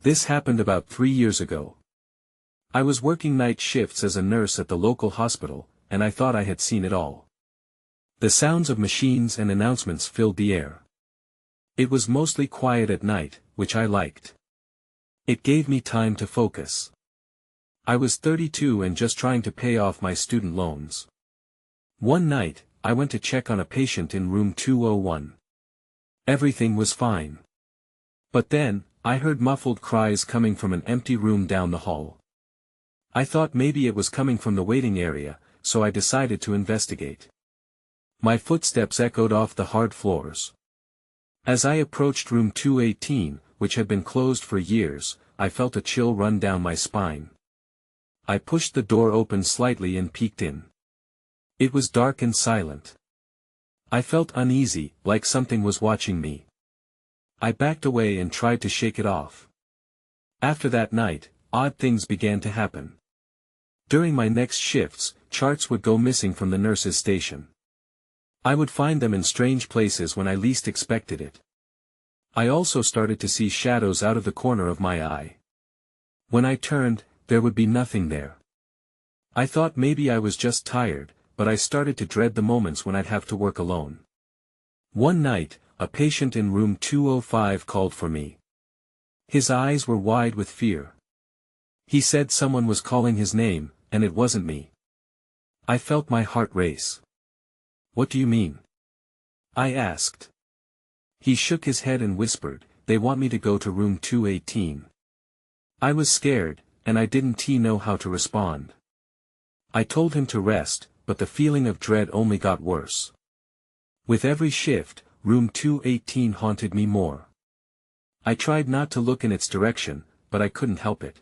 This happened about 3 years ago. I was working night shifts as a nurse at the local hospital, and I thought I had seen it all. The sounds of machines and announcements filled the air. It was mostly quiet at night, which I liked. It gave me time to focus. I was 32 and just trying to pay off my student loans. One night, I went to check on a patient in room 201. Everything was fine. But then, I heard muffled cries coming from an empty room down the hall. I thought maybe it was coming from the waiting area, so I decided to investigate. My footsteps echoed off the hard floors. As I approached room 218, which had been closed for years, I felt a chill run down my spine. I pushed the door open slightly and peeked in. It was dark and silent. I felt uneasy, like something was watching me. I backed away and tried to shake it off. After that night, odd things began to happen. During my next shifts, charts would go missing from the nurse's station. I would find them in strange places when I least expected it. I also started to see shadows out of the corner of my eye. When I turned, there would be nothing there. I thought maybe I was just tired, but I started to dread the moments when I'd have to work alone. One night, a patient in room 205 called for me. His eyes were wide with fear. He said someone was calling his name, and it wasn't me. I felt my heart race. "What do you mean?" I asked. He shook his head and whispered, "They want me to go to room 218. I was scared, and I didn't know how to respond. I told him to rest, but the feeling of dread only got worse. With every shift, room 218 haunted me more. I tried not to look in its direction, but I couldn't help it.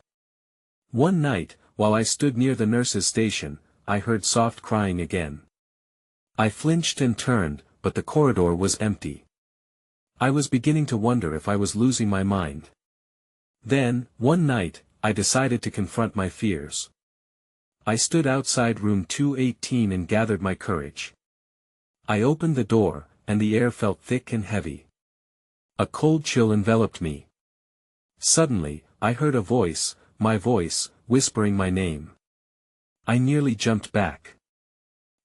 One night, while I stood near the nurse's station, I heard soft crying again. I flinched and turned, but the corridor was empty. I was beginning to wonder if I was losing my mind. Then, one night, I decided to confront my fears. I stood outside room 218 and gathered my courage. I opened the door, and the air felt thick and heavy. A cold chill enveloped me. Suddenly, I heard a voice, my voice, whispering my name. I nearly jumped back.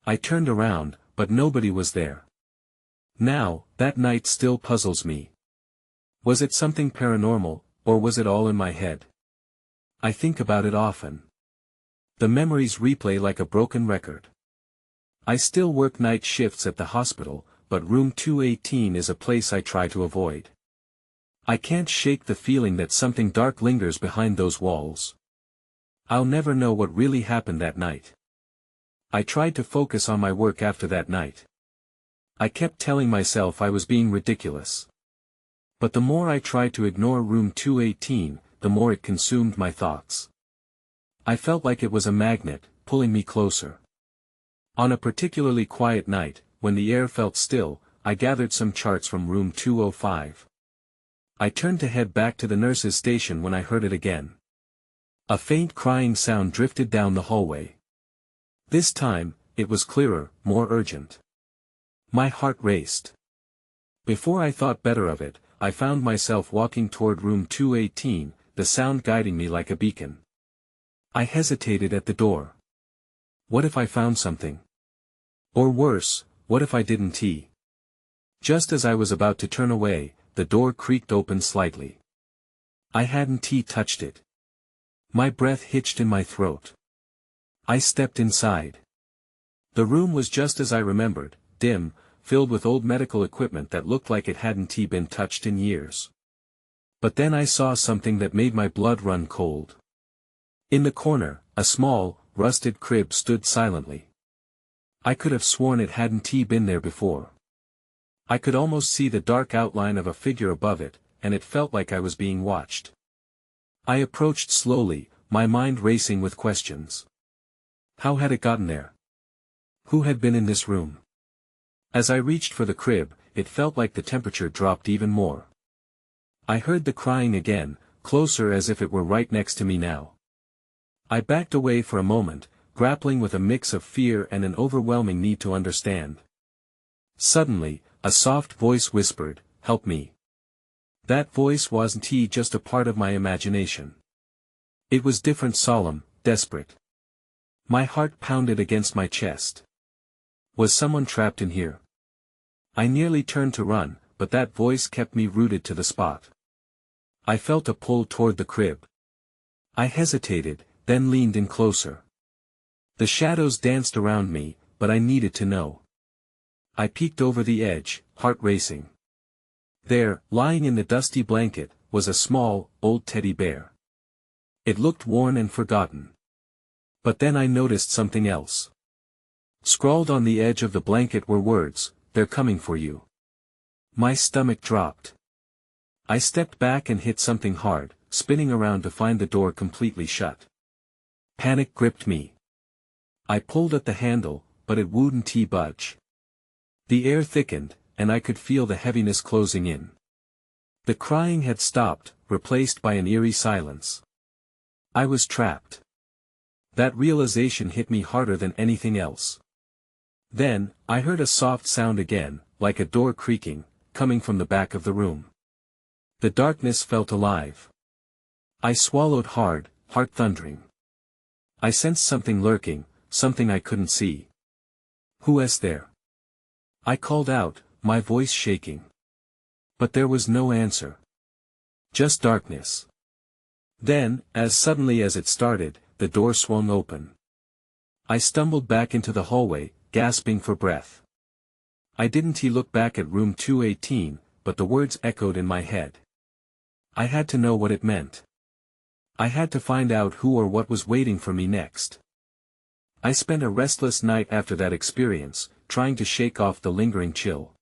I turned around, but nobody was there. Now, that night still puzzles me. Was it something paranormal, or was it all in my head? I think about it often. The memories replay like a broken record. I still work night shifts at the hospital, but room 218 is a place I try to avoid. I can't shake the feeling that something dark lingers behind those walls. I'll never know what really happened that night. I tried to focus on my work after that night. I kept telling myself I was being ridiculous. But the more I tried to ignore room 218, the more it consumed my thoughts. I felt like it was a magnet, pulling me closer. On a particularly quiet night, when the air felt still, I gathered some charts from room 205. I turned to head back to the nurse's station when I heard it again. A faint crying sound drifted down the hallway. This time, it was clearer, more urgent. My heart raced. Before I thought better of it, I found myself walking toward room 218, the sound guiding me like a beacon. I hesitated at the door. What if I found something? Or worse, what if I didn't? Just as I was about to turn away, the door creaked open slightly. I hadn't touched it. My breath hitched in my throat. I stepped inside. The room was just as I remembered, dim, filled with old medical equipment that looked like it hadn't been touched in years. But then I saw something that made my blood run cold. In the corner, a small, rusted crib stood silently. I could have sworn it hadn't been there before. I could almost see the dark outline of a figure above it, and it felt like I was being watched. I approached slowly, my mind racing with questions. How had it gotten there? Who had been in this room? As I reached for the crib, it felt like the temperature dropped even more. I heard the crying again, closer as if it were right next to me now. I backed away for a moment, grappling with a mix of fear and an overwhelming need to understand. Suddenly, a soft voice whispered, "Help me." That voice wasn't just a part of my imagination. It was different, solemn, desperate. My heart pounded against my chest. Was someone trapped in here? I nearly turned to run, but that voice kept me rooted to the spot. I felt a pull toward the crib. I hesitated, then leaned in closer. The shadows danced around me, but I needed to know. I peeked over the edge, heart racing. There, lying in the dusty blanket, was a small, old teddy bear. It looked worn and forgotten. But then I noticed something else. Scrawled on the edge of the blanket were words, "They're coming for you." My stomach dropped. I stepped back and hit something hard, spinning around to find the door completely shut. Panic gripped me. I pulled at the handle, but it wouldn't budge. The air thickened, and I could feel the heaviness closing in. The crying had stopped, replaced by an eerie silence. I was trapped. That realization hit me harder than anything else. Then, I heard a soft sound again, like a door creaking, coming from the back of the room. The darkness felt alive. I swallowed hard, heart thundering. I sensed something lurking, something I couldn't see. "Who is there?" I called out, my voice shaking. But there was no answer. Just darkness. Then, as suddenly as it started, the door swung open. I stumbled back into the hallway, gasping for breath. I didn't look back at room 218, but the words echoed in my head. I had to know what it meant. I had to find out who or what was waiting for me next. I spent a restless night after that experience, trying to shake off the lingering chill.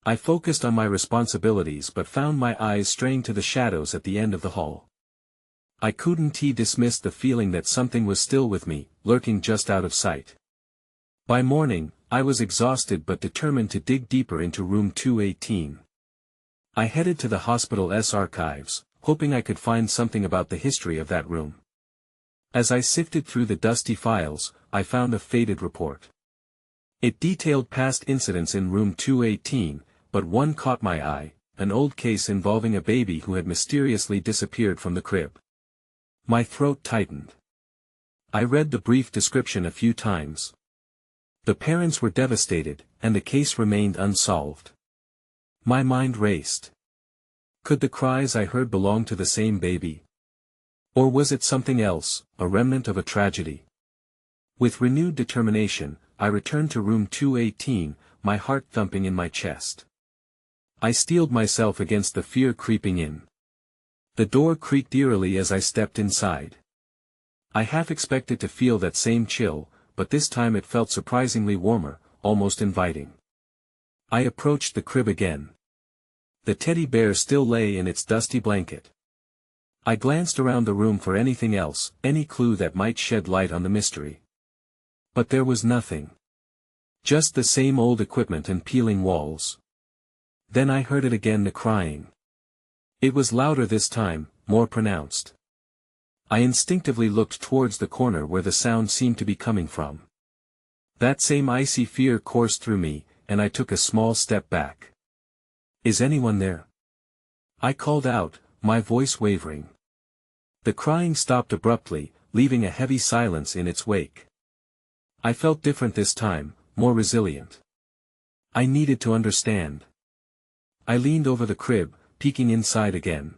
I focused on my responsibilities but found my eyes straying to the shadows at the end of the hall. I couldn't dismiss the feeling that something was still with me, lurking just out of sight. By morning, I was exhausted but determined to dig deeper into room 218. I headed to the hospital's archives, hoping I could find something about the history of that room. As I sifted through the dusty files, I found a faded report. It detailed past incidents in room 218, but one caught my eye, an old case involving a baby who had mysteriously disappeared from the crib. My throat tightened. I read the brief description a few times. The parents were devastated, and the case remained unsolved. My mind raced. Could the cries I heard belong to the same baby? Or was it something else, a remnant of a tragedy? With renewed determination, I returned to room 218, my heart thumping in my chest. I steeled myself against the fear creeping in. The door creaked eerily as I stepped inside. I half expected to feel that same chill, but this time it felt surprisingly warmer, almost inviting. I approached the crib again. The teddy bear still lay in its dusty blanket. I glanced around the room for anything else, any clue that might shed light on the mystery. But there was nothing. Just the same old equipment and peeling walls. Then I heard it again, the crying. It was louder this time, more pronounced. I instinctively looked towards the corner where the sound seemed to be coming from. That same icy fear coursed through me, and I took a small step back. "Is anyone there?" I called out, my voice wavering. The crying stopped abruptly, leaving a heavy silence in its wake. I felt different this time, more resilient. I needed to understand. I leaned over the crib, peeking inside again.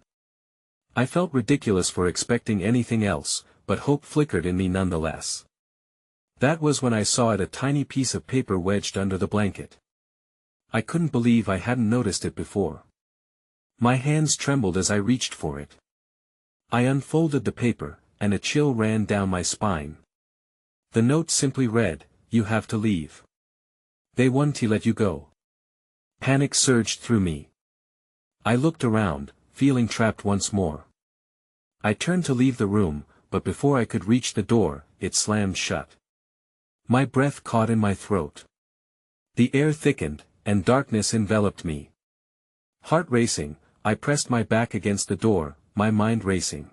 I felt ridiculous for expecting anything else, but hope flickered in me nonetheless. That was when I saw a tiny piece of paper wedged under the blanket. I couldn't believe I hadn't noticed it before. My hands trembled as I reached for it. I unfolded the paper, and a chill ran down my spine. The note simply read, "You have to leave. They want to let you go." Panic surged through me. I looked around, feeling trapped once more. I turned to leave the room, but before I could reach the door, it slammed shut. My breath caught in my throat. The air thickened, and darkness enveloped me. Heart racing, I pressed my back against the door, my mind racing.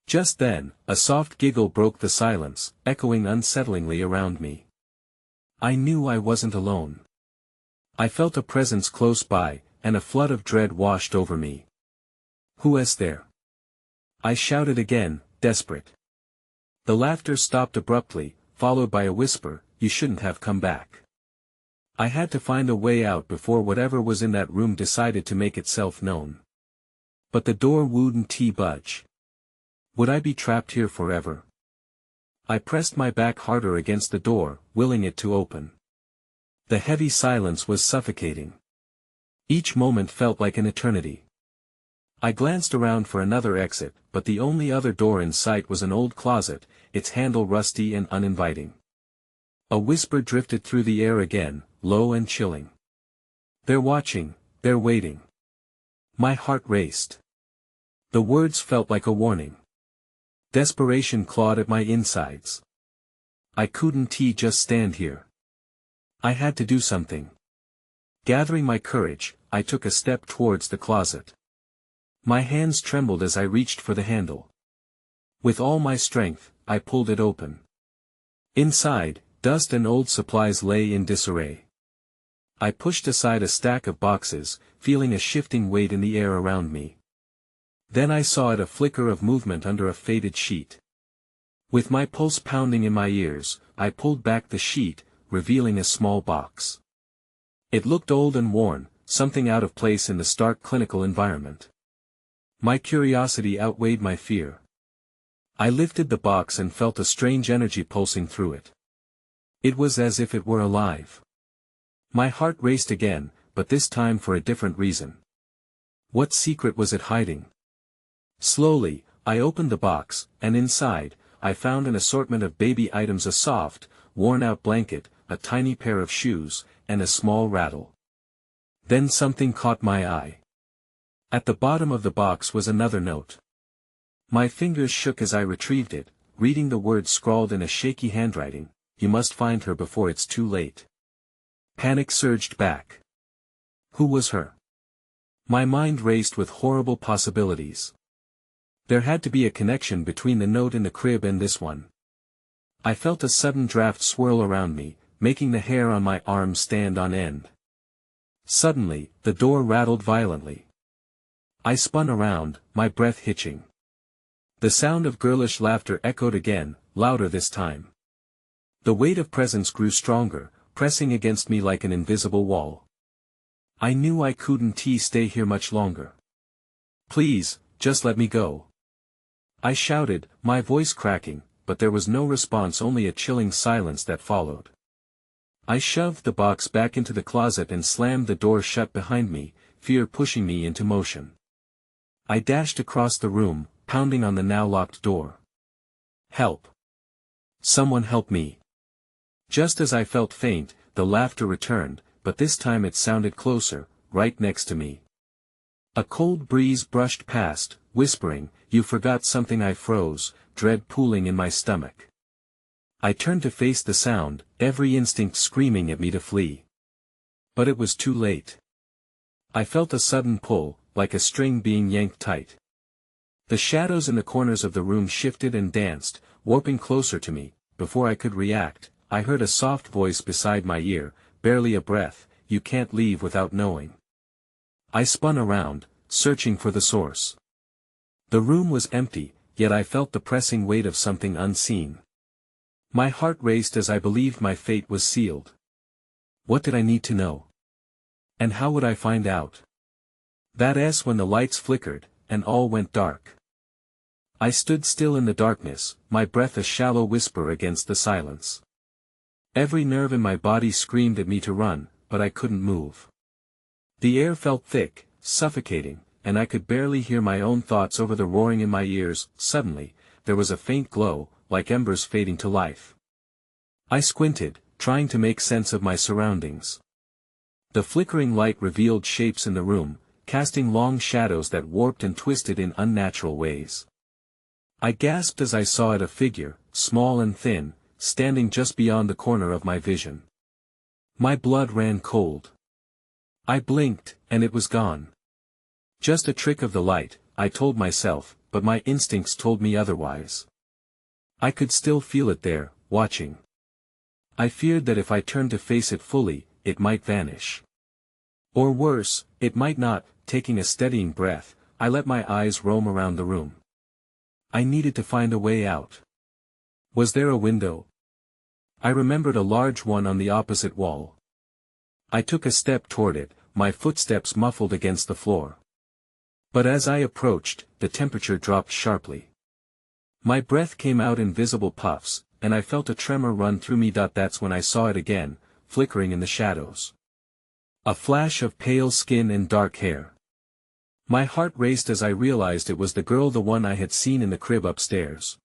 Just then, a soft giggle broke the silence, echoing unsettlingly around me. I knew I wasn't alone. I felt a presence close by, and a flood of dread washed over me. "Who is there?" I shouted again, desperate. The laughter stopped abruptly, followed by a whisper, "You shouldn't have come back." I had to find a way out before whatever was in that room decided to make itself known. But the door wouldn't budge. Would I be trapped here forever? I pressed my back harder against the door, willing it to open. The heavy silence was suffocating. Each moment felt like an eternity. I glanced around for another exit, but the only other door in sight was an old closet, its handle rusty and uninviting. A whisper drifted through the air again, low and chilling. "They're watching, they're waiting." My heart raced. The words felt like a warning. Desperation clawed at my insides. I couldn't just stand here. I had to do something. Gathering my courage, I took a step towards the closet. My hands trembled as I reached for the handle. With all my strength, I pulled it open. Inside, dust and old supplies lay in disarray. I pushed aside a stack of boxes, feeling a shifting weight in the air around me. Then I saw a flicker of movement under a faded sheet. With my pulse pounding in my ears, I pulled back the sheet, revealing a small box. It looked old and worn, something out of place in the stark clinical environment. My curiosity outweighed my fear. I lifted the box and felt a strange energy pulsing through it. It was as if it were alive. My heart raced again, but this time for a different reason. What secret was it hiding? Slowly, I opened the box, and inside, I found an assortment of baby items: a soft, worn-out blanket, a tiny pair of shoes, and a small rattle. Then something caught my eye. At the bottom of the box was another note. My fingers shook as I retrieved it, reading the words scrawled in a shaky handwriting: "You must find her before it's too late." Panic surged back. Who was her? My mind raced with horrible possibilities. There had to be a connection between the note in the crib and this one. I felt a sudden draft swirl around me, making the hair on my arms stand on end. Suddenly, the door rattled violently. I spun around, my breath hitching. The sound of girlish laughter echoed again, louder this time. The weight of presence grew stronger, pressing against me like an invisible wall. I knew I couldn't stay here much longer. "Please, just let me go," I shouted, my voice cracking, but there was no response, only a chilling silence that followed. I shoved the box back into the closet and slammed the door shut behind me, fear pushing me into motion. I dashed across the room, pounding on the now locked door. "Help! Someone help me!" Just as I felt faint, the laughter returned, but this time it sounded closer, right next to me. A cold breeze brushed past, whispering, "You forgot something." I froze, dread pooling in my stomach. I turned to face the sound, every instinct screaming at me to flee. But it was too late. I felt a sudden pull, like a string being yanked tight. The shadows in the corners of the room shifted and danced, warping closer to me. Before I could react, I heard a soft voice beside my ear, barely a breath: "You can't leave without knowing." I spun around, searching for the source. The room was empty, yet I felt the pressing weight of something unseen. My heart raced as I believed my fate was sealed. What did I need to know? And how would I find out? That's when the lights flickered, and all went dark. I stood still in the darkness, my breath a shallow whisper against the silence. Every nerve in my body screamed at me to run, but I couldn't move. The air felt thick, suffocating, and I could barely hear my own thoughts over the roaring in my ears. Suddenly, there was a faint glow, like embers fading to life. I squinted, trying to make sense of my surroundings. The flickering light revealed shapes in the room, casting long shadows that warped and twisted in unnatural ways. I gasped as I saw it, a figure, small and thin, standing just beyond the corner of my vision. My blood ran cold. I blinked, and it was gone. Just a trick of the light, I told myself, but my instincts told me otherwise. I could still feel it there, watching. I feared that if I turned to face it fully, it might vanish. Or worse, it might not. Taking a steadying breath, I let my eyes roam around the room. I needed to find a way out. Was there a window? I remembered a large one on the opposite wall. I took a step toward it, my footsteps muffled against the floor. But as I approached, the temperature dropped sharply. My breath came out in visible puffs, and I felt a tremor run through me. That's when I saw it again, flickering in the shadows. A flash of pale skin and dark hair. My heart raced as I realized it was the girl, the one I had seen in the crib upstairs.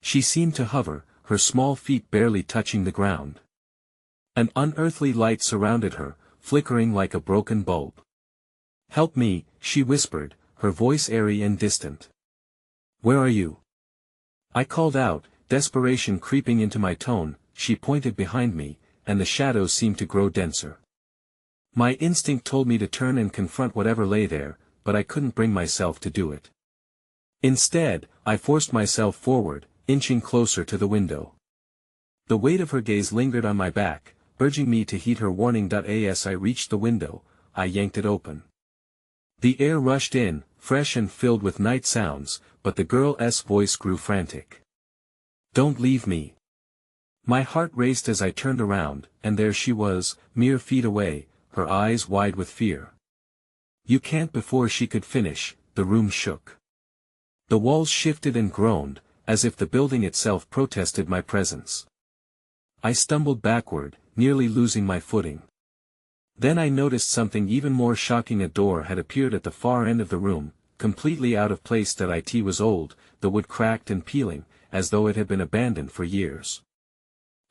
She seemed to hover, her small feet barely touching the ground. An unearthly light surrounded her, flickering like a broken bulb. "Help me," she whispered, her voice airy and distant. "Where are you?" I called out, desperation creeping into my tone. She pointed behind me, and the shadows seemed to grow denser. My instinct told me to turn and confront whatever lay there, but I couldn't bring myself to do it. Instead, I forced myself forward, inching closer to the window. The weight of her gaze lingered on my back, urging me to heed her warning. As I reached the window, I yanked it open. The air rushed in, fresh and filled with night sounds, but the girl's voice grew frantic. "Don't leave me." My heart raced as I turned around, and there she was, mere feet away, her eyes wide with fear. "You can't." Before she could finish, the room shook. The walls shifted and groaned, as if the building itself protested my presence. I stumbled backward, nearly losing my footing. Then I noticed something even more shocking. A door had appeared at the far end of the room, completely out of place. It was old, the wood cracked and peeling, as though it had been abandoned for years.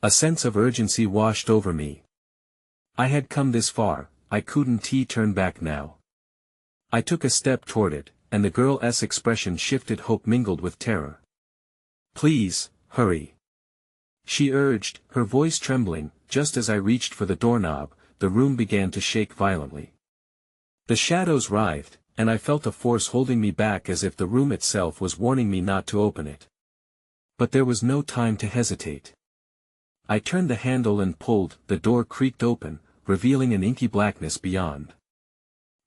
A sense of urgency washed over me. I had come this far, I couldn't turn back now. I took a step toward it, and the girl's expression shifted, hope mingled with terror. "Please, hurry," she urged, her voice trembling. Just as I reached for the doorknob, the room began to shake violently. The shadows writhed, and I felt a force holding me back, as if the room itself was warning me not to open it. But there was no time to hesitate. I turned the handle and pulled. The door creaked open, revealing an inky blackness beyond.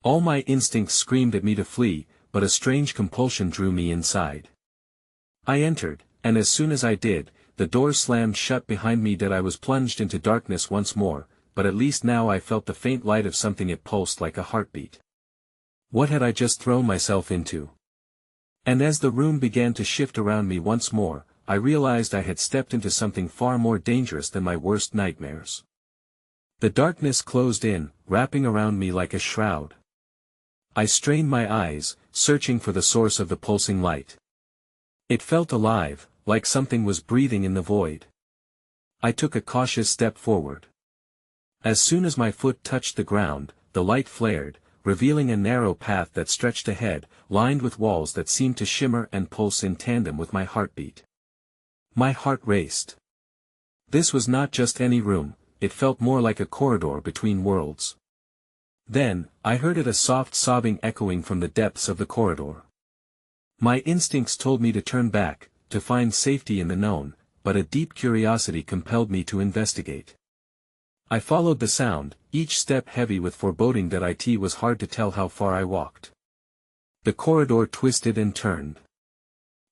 All my instincts screamed at me to flee, but a strange compulsion drew me inside. I entered, and as soon as I did, the door slammed shut behind me. I was plunged into darkness once more, but at least now I felt the faint light of something. It pulsed like a heartbeat. What had I just thrown myself into? And as the room began to shift around me once more, I realized I had stepped into something far more dangerous than my worst nightmares. The darkness closed in, wrapping around me like a shroud. I strained my eyes, searching for the source of the pulsing light. It felt alive, like something was breathing in the void. I took a cautious step forward. As soon as my foot touched the ground, the light flared, revealing a narrow path that stretched ahead, lined with walls that seemed to shimmer and pulse in tandem with my heartbeat. My heart raced. This was not just any room, it felt more like a corridor between worlds. Then, I heard a soft sobbing echoing from the depths of the corridor. My instincts told me to turn back, to find safety in the known, but a deep curiosity compelled me to investigate. I followed the sound, each step heavy with foreboding. It was hard to tell how far I walked. The corridor twisted and turned.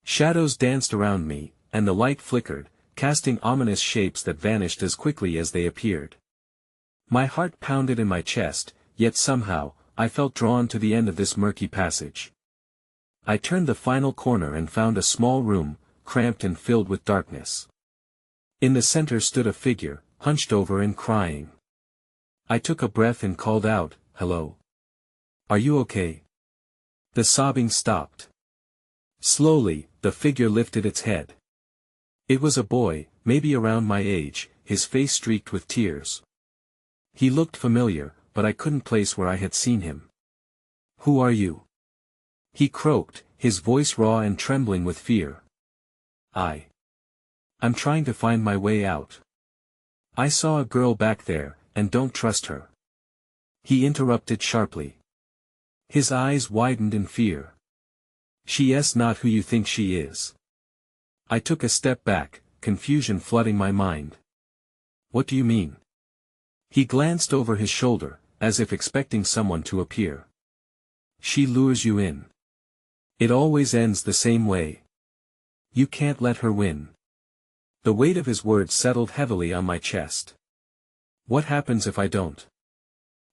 Shadows danced around me, and the light flickered, casting ominous shapes that vanished as quickly as they appeared. My heart pounded in my chest, yet somehow, I felt drawn to the end of this murky passage. I turned the final corner and found a small room, cramped and filled with darkness. In the center stood a figure, hunched over and crying. I took a breath and called out, "Hello. Are you okay?" The sobbing stopped. Slowly, the figure lifted its head. It was a boy, maybe around my age, his face streaked with tears. He looked familiar, but I couldn't place where I had seen him. "Who are you?" he croaked, his voice raw and trembling with fear. I'm trying to find my way out. I saw a girl back there, and don't trust her." He interrupted sharply. His eyes widened in fear. "She's not who you think she is." I took a step back, confusion flooding my mind. "What do you mean?" He glanced over his shoulder, as if expecting someone to appear. She lures you in. It always ends the same way. You can't let her win. The weight of his words settled heavily on my chest. What happens if I don't?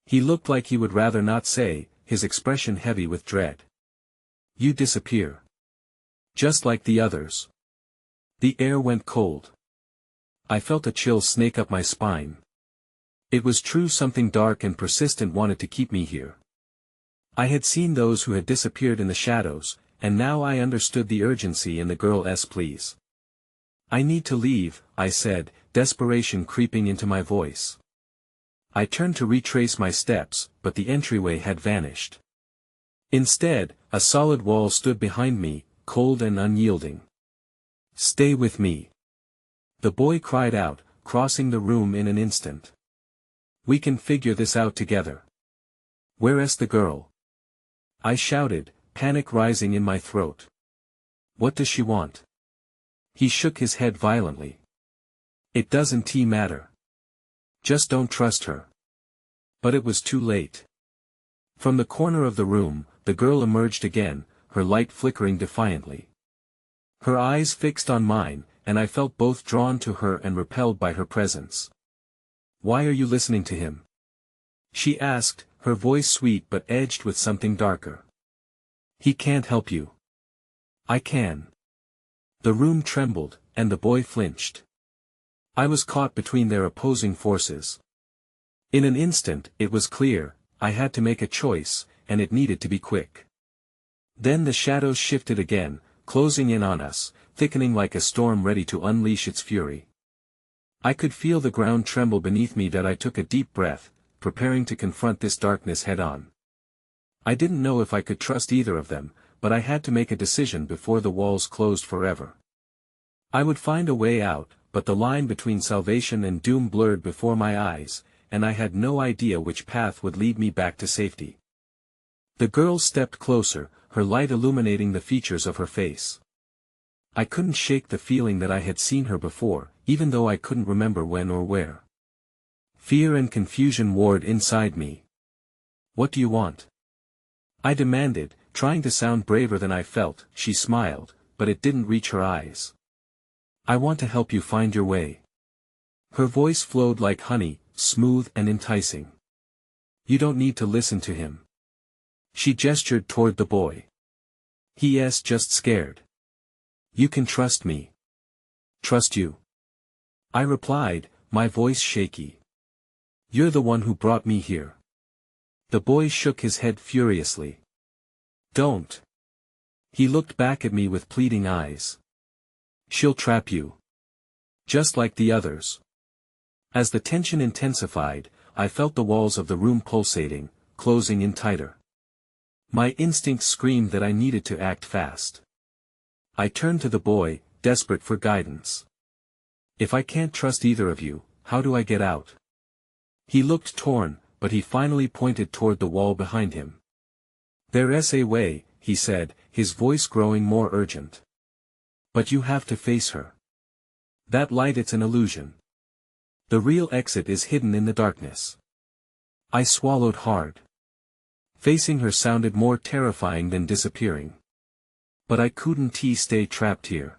He looked like he would rather not say, his expression heavy with dread. You disappear. Just like the others. The air went cold. I felt a chill snake up my spine. It was true, something dark and persistent wanted to keep me here. I had seen those who had disappeared in the shadows, and now I understood the urgency in the girl's pleas. I need to leave, I said, desperation creeping into my voice. I turned to retrace my steps, but the entryway had vanished. Instead, a solid wall stood behind me, cold and unyielding. Stay with me. The boy cried out, crossing the room in an instant. We can figure this out together. Where is the girl? I shouted, panic rising in my throat. What does she want? He shook his head violently. It doesn't matter. Just don't trust her. But it was too late. From the corner of the room, the girl emerged again, her light flickering defiantly. Her eyes fixed on mine, and I felt both drawn to her and repelled by her presence. Why are you listening to him? She asked, her voice sweet but edged with something darker. He can't help you. I can. The room trembled, and the boy flinched. I was caught between their opposing forces. In an instant, it was clear, I had to make a choice, and it needed to be quick. Then the shadows shifted again, closing in on us, thickening like a storm ready to unleash its fury. I could feel the ground tremble beneath me that I took a deep breath, preparing to confront this darkness head-on. I didn't know if I could trust either of them, but I had to make a decision before the walls closed forever. I would find a way out, but the line between salvation and doom blurred before my eyes, and I had no idea which path would lead me back to safety. The girl stepped closer, her light illuminating the features of her face. I couldn't shake the feeling that I had seen her before, even though I couldn't remember when or where. Fear and confusion warred inside me. What do you want? I demanded, trying to sound braver than I felt. She smiled, but it didn't reach her eyes. I want to help you find your way. Her voice flowed like honey, smooth and enticing. You don't need to listen to him. She gestured toward the boy. He's just scared. You can trust me. Trust you? I replied, my voice shaky. You're the one who brought me here. The boy shook his head furiously. Don't. He looked back at me with pleading eyes. She'll trap you. Just like the others. As the tension intensified, I felt the walls of the room pulsating, closing in tighter. My instincts screamed that I needed to act fast. I turned to the boy, desperate for guidance. If I can't trust either of you, how do I get out? He looked torn, but he finally pointed toward the wall behind him. There's a way, he said, his voice growing more urgent. But you have to face her. That light, it's an illusion. The real exit is hidden in the darkness. I swallowed hard. Facing her sounded more terrifying than disappearing. But I couldn't stay trapped here.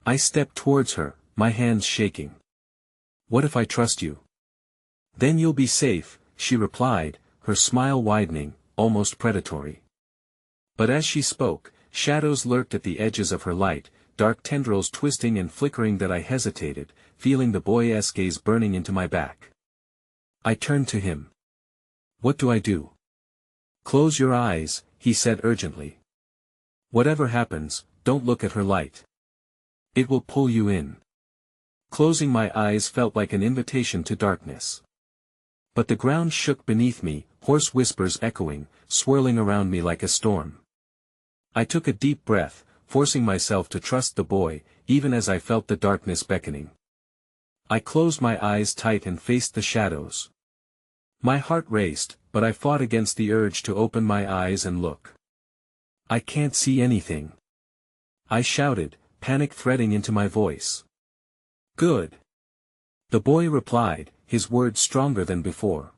I stepped towards her, my hands shaking. What if I trust you? Then you'll be safe, she replied, her smile widening, almost predatory. But as she spoke, shadows lurked at the edges of her light, dark tendrils twisting and flickering that I hesitated, feeling the boy's gaze burning into my back. I turned to him. What do I do? Close your eyes, he said urgently. Whatever happens, don't look at her light. It will pull you in. Closing my eyes felt like an invitation to darkness. But the ground shook beneath me, hoarse whispers echoing, swirling around me like a storm. I took a deep breath, forcing myself to trust the boy, even as I felt the darkness beckoning. I closed my eyes tight and faced the shadows. My heart raced, but I fought against the urge to open my eyes and look. I can't see anything. I shouted, panic threading into my voice. Good. The boy replied, his words stronger than before.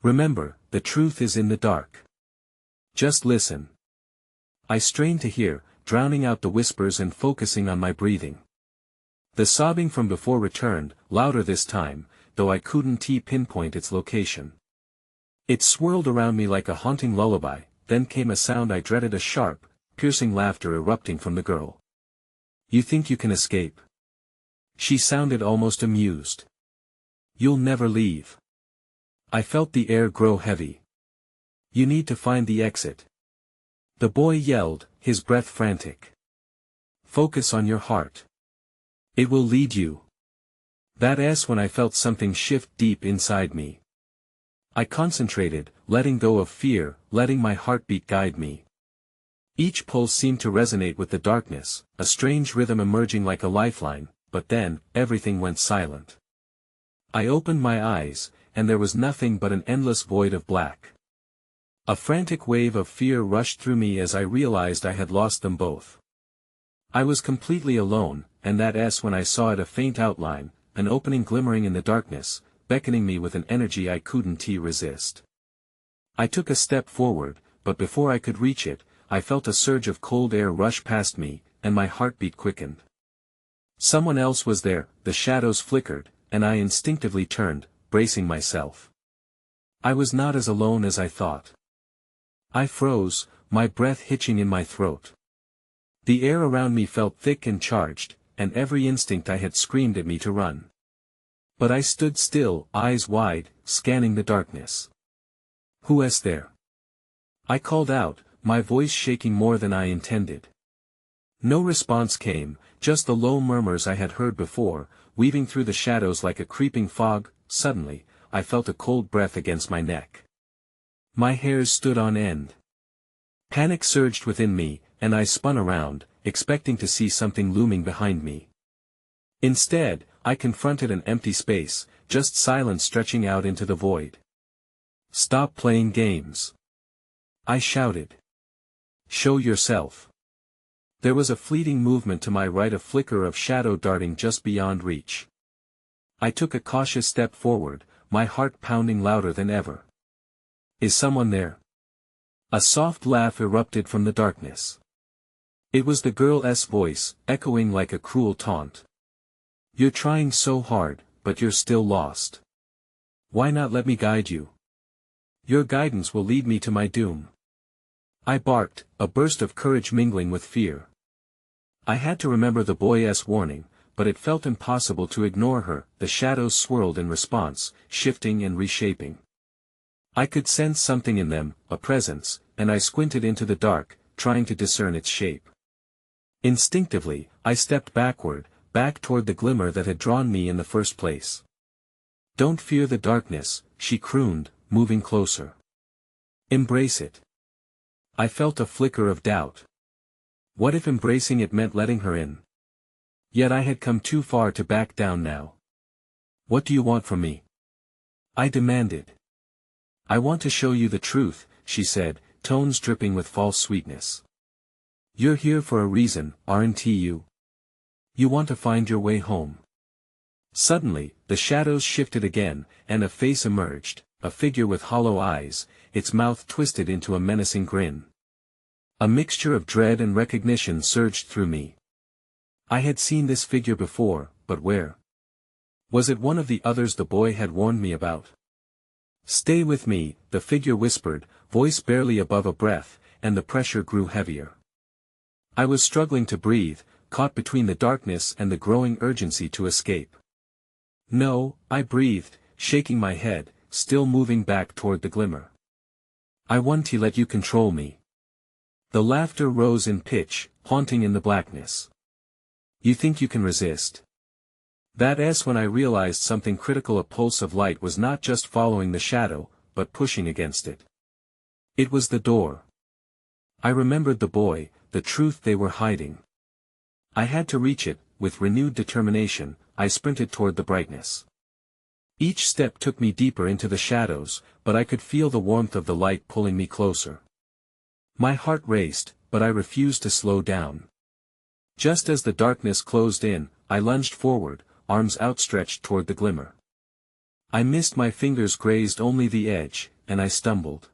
Remember, the truth is in the dark. Just listen. I strained to hear, drowning out the whispers and focusing on my breathing. The sobbing from before returned, louder this time, though I couldn't pinpoint its location. It swirled around me like a haunting lullaby, then came a sound I dreaded, a sharp, piercing laughter erupting from the girl. You think you can escape? She sounded almost amused. You'll never leave. I felt the air grow heavy. You need to find the exit. The boy yelled, his breath frantic. Focus on your heart. It will lead you. That's when I felt something shift deep inside me. I concentrated, letting go of fear, letting my heartbeat guide me. Each pulse seemed to resonate with the darkness, a strange rhythm emerging like a lifeline, but then, everything went silent. I opened my eyes, and there was nothing but an endless void of black. A frantic wave of fear rushed through me as I realized I had lost them both. I was completely alone, and that's when I saw it, a faint outline, an opening glimmering in the darkness, beckoning me with an energy I couldn't resist. I took a step forward, but before I could reach it, I felt a surge of cold air rush past me, and my heartbeat quickened. Someone else was there, the shadows flickered, and I instinctively turned, bracing myself. I was not as alone as I thought. I froze, my breath hitching in my throat. The air around me felt thick and charged, and every instinct I had screamed at me to run. But I stood still, eyes wide, scanning the darkness. Who is there? I called out, my voice shaking more than I intended. No response came, just the low murmurs I had heard before, weaving through the shadows like a creeping fog. Suddenly, I felt a cold breath against my neck. My hairs stood on end. Panic surged within me, and I spun around, expecting to see something looming behind me. Instead, I confronted an empty space, just silence stretching out into the void. Stop playing games. I shouted. Show yourself. There was a fleeting movement to my right, a flicker of shadow darting just beyond reach. I took a cautious step forward, my heart pounding louder than ever. Is someone there? A soft laugh erupted from the darkness. It was the girl's voice, echoing like a cruel taunt. You're trying so hard, but you're still lost. Why not let me guide you? Your guidance will lead me to my doom. I barked, a burst of courage mingling with fear. I had to remember the boy's warning, but it felt impossible to ignore her. The shadows swirled in response, shifting and reshaping. I could sense something in them, a presence, and I squinted into the dark, trying to discern its shape. Instinctively, I stepped backward, back toward the glimmer that had drawn me in the first place. Don't fear the darkness, she crooned, moving closer. Embrace it. I felt a flicker of doubt. What if embracing it meant letting her in? Yet I had come too far to back down now. What do you want from me? I demanded. I want to show you the truth, she said, tones dripping with false sweetness. You're here for a reason, aren't you? You want to find your way home. Suddenly, the shadows shifted again, and a face emerged, a figure with hollow eyes, its mouth twisted into a menacing grin. A mixture of dread and recognition surged through me. I had seen this figure before, but where? Was it one of the others the boy had warned me about? Stay with me, the figure whispered, voice barely above a breath, and the pressure grew heavier. I was struggling to breathe, caught between the darkness and the growing urgency to escape. No, I breathed, shaking my head, still moving back toward the glimmer. I want to let you control me. The laughter rose in pitch, haunting in the blackness. You think you can resist? That's when I realized something critical. A pulse of light was not just following the shadow, but pushing against it. It was the door. I remembered the boy, the truth they were hiding. I had to reach it. With renewed determination, I sprinted toward the brightness. Each step took me deeper into the shadows, but I could feel the warmth of the light pulling me closer. My heart raced, but I refused to slow down. Just as the darkness closed in, I lunged forward, arms outstretched toward the glimmer. I missed, my fingers grazed only the edge, and I stumbled.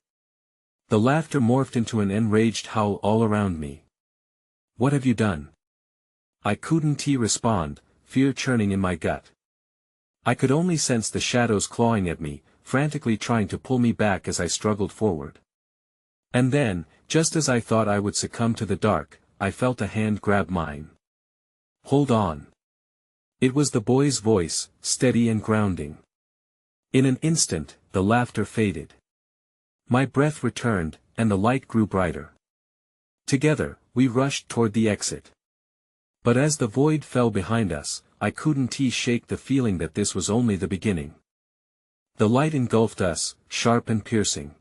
The laughter morphed into an enraged howl all around me. "What have you done?" I couldn't respond, fear churning in my gut. I could only sense the shadows clawing at me, frantically trying to pull me back as I struggled forward. And then, just as I thought I would succumb to the dark, I felt a hand grab mine. "Hold on." It was the boy's voice, steady and grounding. In an instant, the laughter faded. My breath returned, and the light grew brighter. Together, we rushed toward the exit. But as the void fell behind us, I couldn't shake the feeling that this was only the beginning. The light engulfed us, sharp and piercing.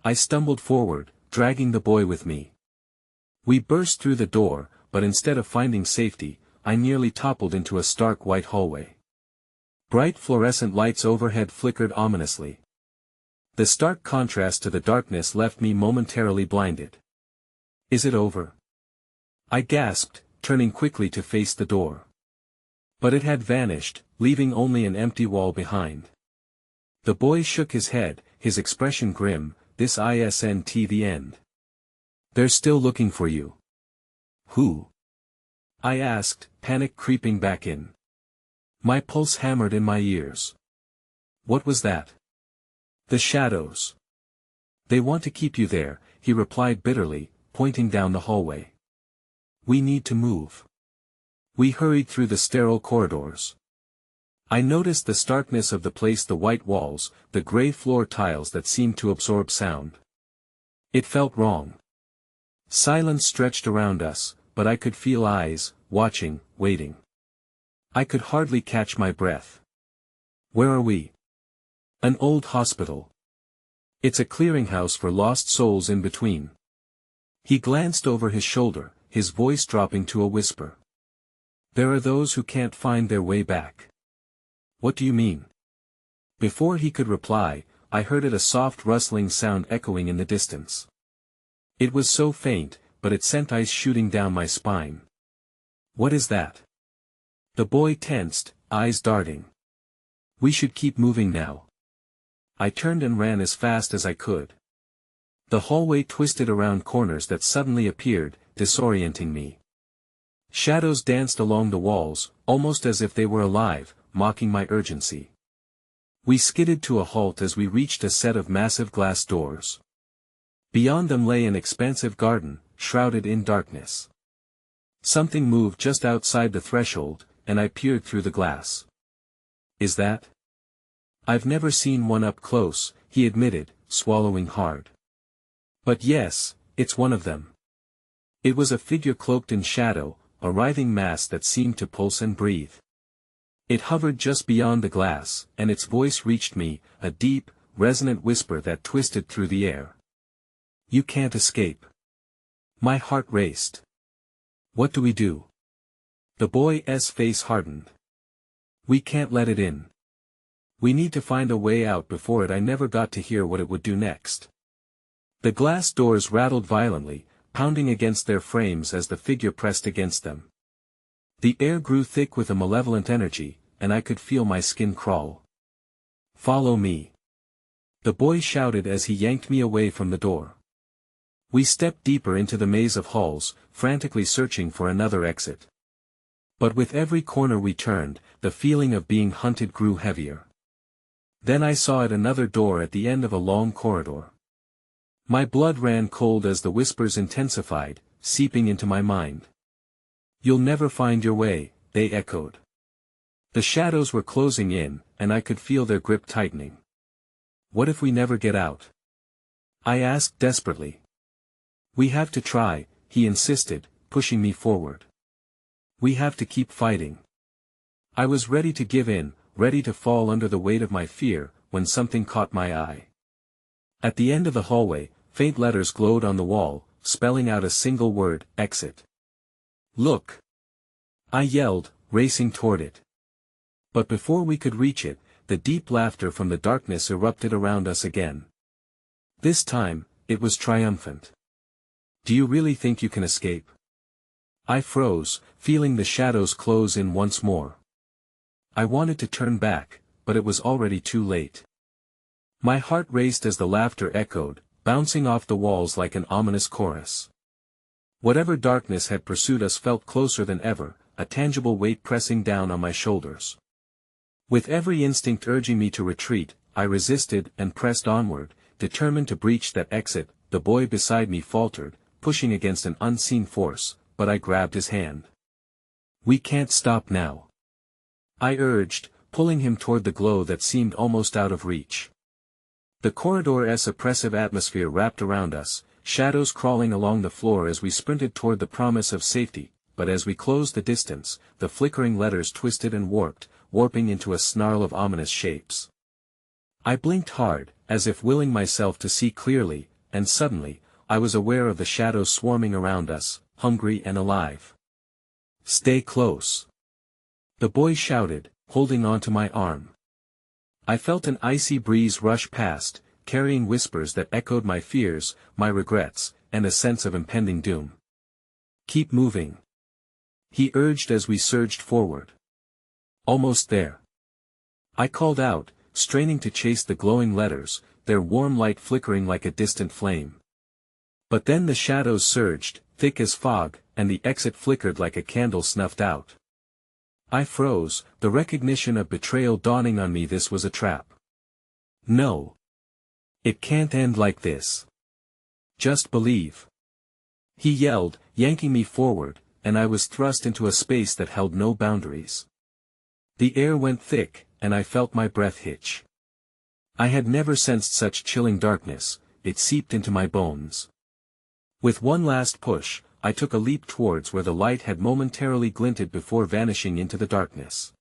I stumbled forward, dragging the boy with me. We burst through the door, but instead of finding safety, I nearly toppled into a stark white hallway. Bright fluorescent lights overhead flickered ominously. The stark contrast to the darkness left me momentarily blinded. "Is it over?" I gasped, turning quickly to face the door. But it had vanished, leaving only an empty wall behind. The boy shook his head, his expression grim. "This isn't the end. They're still looking for you." "Who?" I asked, panic creeping back in. My pulse hammered in my ears. "What was that?" "The shadows. They want to keep you there," he replied bitterly, pointing down the hallway. "We need to move." We hurried through the sterile corridors. I noticed the starkness of the place, the white walls, the gray floor tiles that seemed to absorb sound. It felt wrong. Silence stretched around us, but I could feel eyes, watching, waiting. I could hardly catch my breath. "Where are we?" "An old hospital. It's a clearinghouse for lost souls in between." He glanced over his shoulder, his voice dropping to a whisper. "There are those who can't find their way back." "What do you mean?" Before he could reply, I heard a soft rustling sound echoing in the distance. It was so faint, but it sent ice shooting down my spine. "What is that?" The boy tensed, eyes darting. "We should keep moving now." I turned and ran as fast as I could. The hallway twisted around corners that suddenly appeared, disorienting me. Shadows danced along the walls, almost as if they were alive, mocking my urgency. We skidded to a halt as we reached a set of massive glass doors. Beyond them lay an expansive garden, shrouded in darkness. Something moved just outside the threshold, and I peered through the glass. "Is that?" "I've never seen one up close," he admitted, swallowing hard. "But yes, it's one of them." It was a figure cloaked in shadow, a writhing mass that seemed to pulse and breathe. It hovered just beyond the glass, and its voice reached me, a deep, resonant whisper that twisted through the air. "You can't escape." My heart raced. "What do we do?" The boy's face hardened. "We can't let it in. We need to find a way out before it." I never got to hear what it would do next. The glass doors rattled violently, pounding against their frames as the figure pressed against them. The air grew thick with a malevolent energy, and I could feel my skin crawl. "Follow me," the boy shouted as he yanked me away from the door. We stepped deeper into the maze of halls, frantically searching for another exit. But with every corner we turned, the feeling of being hunted grew heavier. Then I saw another door at the end of a long corridor. My blood ran cold as the whispers intensified, seeping into my mind. "You'll never find your way," they echoed. The shadows were closing in, and I could feel their grip tightening. "What if we never get out?" I asked desperately. "We have to try," he insisted, pushing me forward. "We have to keep fighting." I was ready to give in, ready to fall under the weight of my fear, when something caught my eye. At the end of the hallway, faint letters glowed on the wall, spelling out a single word: exit. "Look!" I yelled, racing toward it. But before we could reach it, the deep laughter from the darkness erupted around us again. This time, it was triumphant. "Do you really think you can escape?" I froze, feeling the shadows close in once more. I wanted to turn back, but it was already too late. My heart raced as the laughter echoed, bouncing off the walls like an ominous chorus. Whatever darkness had pursued us felt closer than ever, a tangible weight pressing down on my shoulders. With every instinct urging me to retreat, I resisted and pressed onward, determined to breach that exit. The boy beside me faltered, pushing against an unseen force, but I grabbed his hand. "We can't stop now," I urged, pulling him toward the glow that seemed almost out of reach. The corridor's oppressive atmosphere wrapped around us, shadows crawling along the floor as we sprinted toward the promise of safety, but as we closed the distance, the flickering letters twisted and warped, warping into a snarl of ominous shapes. I blinked hard, as if willing myself to see clearly, and suddenly, I was aware of the shadows swarming around us, hungry and alive. "Stay close," the boy shouted, holding onto my arm. I felt an icy breeze rush past, carrying whispers that echoed my fears, my regrets, and a sense of impending doom. "Keep moving," he urged as we surged forward. "Almost there," I called out, straining to chase the glowing letters, their warm light flickering like a distant flame. But then the shadows surged, thick as fog, and the exit flickered like a candle snuffed out. I froze, the recognition of betrayal dawning on me. This was a trap. "No. It can't end like this. Just believe," he yelled, yanking me forward, and I was thrust into a space that held no boundaries. The air went thick, and I felt my breath hitch. I had never sensed such chilling darkness, it seeped into my bones. With one last push, I took a leap towards where the light had momentarily glinted before vanishing into the darkness.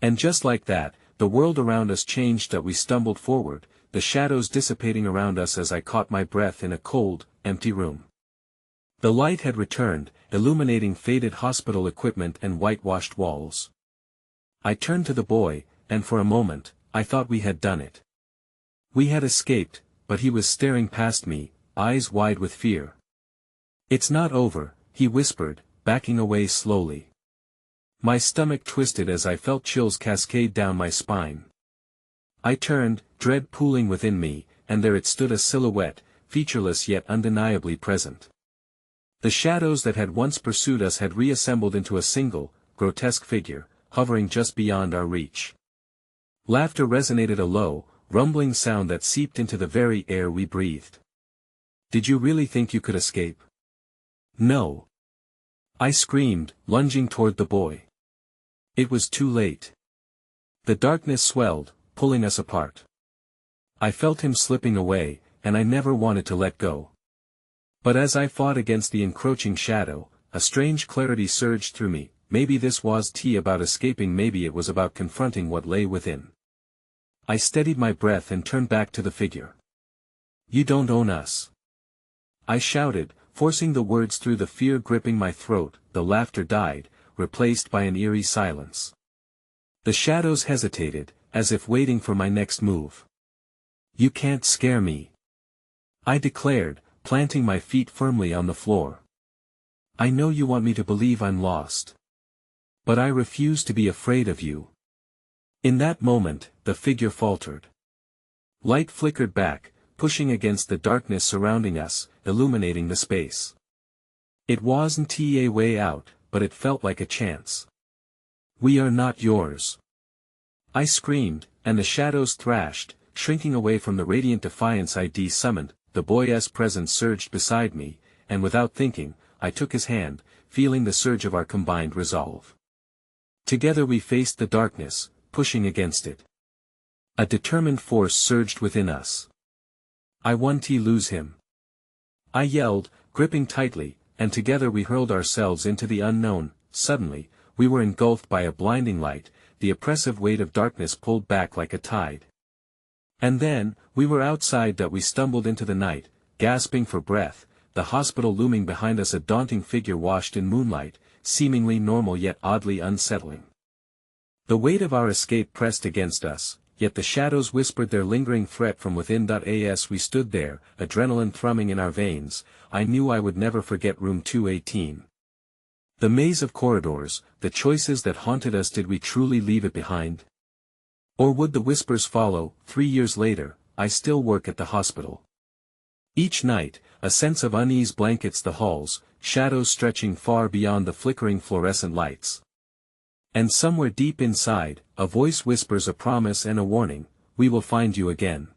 And just like that, the world around us changed as we stumbled forward, the shadows dissipating around us as I caught my breath in a cold, empty room. The light had returned, illuminating faded hospital equipment and whitewashed walls. I turned to the boy, and for a moment, I thought we had done it. We had escaped, but he was staring past me, eyes wide with fear. "It's not over," he whispered, backing away slowly. My stomach twisted as I felt chills cascade down my spine. I turned, dread pooling within me, and there it stood, a silhouette, featureless yet undeniably present. The shadows that had once pursued us had reassembled into a single, grotesque figure, hovering just beyond our reach. Laughter resonated, a low, rumbling sound that seeped into the very air we breathed. "Did you really think you could escape?" "No," I screamed, lunging toward the boy. It was too late. The darkness swelled, pulling us apart. I felt him slipping away, and I never wanted to let go. But as I fought against the encroaching shadow, a strange clarity surged through me. Maybe this wasn't about escaping, maybe it was about confronting what lay within. I steadied my breath and turned back to the figure. "You don't own us," I shouted, forcing the words through the fear gripping my throat. The laughter died, replaced by an eerie silence. The shadows hesitated, as if waiting for my next move. "You can't scare me," I declared, planting my feet firmly on the floor. "I know you want me to believe I'm lost. But I refuse to be afraid of you." In that moment, the figure faltered. Light flickered back, pushing against the darkness surrounding us, illuminating the space. It wasn't a way out, but it felt like a chance. "We are not yours," I screamed, and the shadows thrashed, shrinking away from the radiant defiance I'd summoned. The boy's presence surged beside me, and without thinking, I took his hand, feeling the surge of our combined resolve. Together we faced the darkness, pushing against it. A determined force surged within us. "I won't lose him," I yelled, gripping tightly, and together we hurled ourselves into the unknown. Suddenly, we were engulfed by a blinding light, the oppressive weight of darkness pulled back like a tide. And then, we were outside. That we stumbled into the night, gasping for breath, the hospital looming behind us, a daunting figure washed in moonlight, seemingly normal yet oddly unsettling. The weight of our escape pressed against us, yet the shadows whispered their lingering threat from within. As we stood there, adrenaline thrumming in our veins, I knew I would never forget room 218. The maze of corridors, the choices that haunted us. Did we truly leave it behind? Or would the whispers follow? 3 years later, I still work at the hospital. Each night, a sense of unease blankets the halls, shadows stretching far beyond the flickering fluorescent lights. And somewhere deep inside, a voice whispers a promise and a warning: we will find you again.